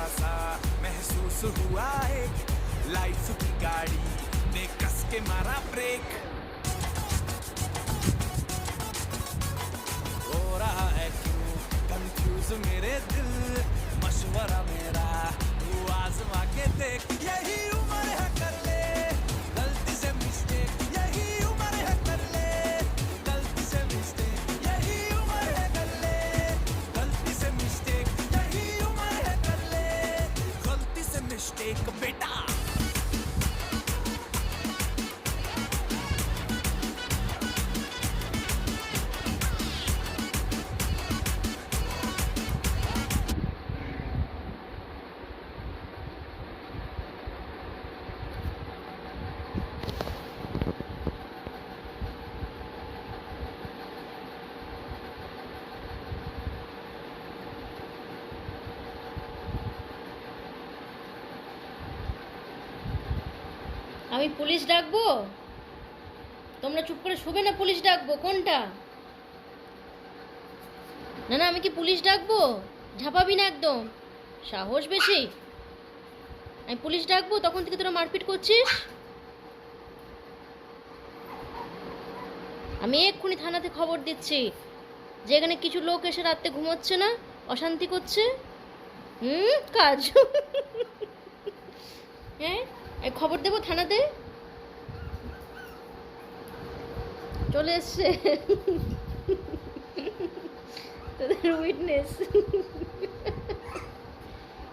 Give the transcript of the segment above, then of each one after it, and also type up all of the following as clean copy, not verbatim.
सा महसूस हुआ एक लाइफ की गाड़ी ने कस के मारा ब्रेक हो रहा है क्यों कंफ्यूज मेरे दिल मशवरा मेरा तू आजमा के देख यही उम्र है कर ले गलती से मिस्टेक यही उम्र है कर ले गलती से मिस्टेक यही उम्र है कर ले गलती से मिस्टेक यही उम्र है कर ले गलती से मिस्टेक बेटा আমি পুলিশ ডাকবো তোমরা চুপ করে শোবে না পুলিশ ডাকবো কোনটা না না আমি কি পুলিশ ডাকবো ঝাপাবি না একদম সাহস বেশি আমি পুলিশ ডাকবো তখন থেকে তোরা মারপিট করছিস আমি এক্ষুনি থানাতে খবর দিচ্ছি যে এখানে কিছু লোক এসে রাতে ঘুমোচ্ছে না অশান্তি করছে কাজ হ্যাঁ খবর দেবো থানাতে চলে এসছে তোদের উইটনেস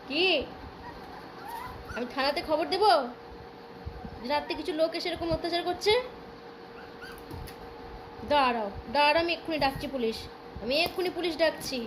কি আমি থানাতে খবর দেবো রাতে কিছু লোক এসে এরকম অত্যাচার করছে দাঁড়াও দাঁড়াও আমি এক্ষুনি ডাকছি পুলিশ আমি এক্ষুনি পুলিশ ডাকছি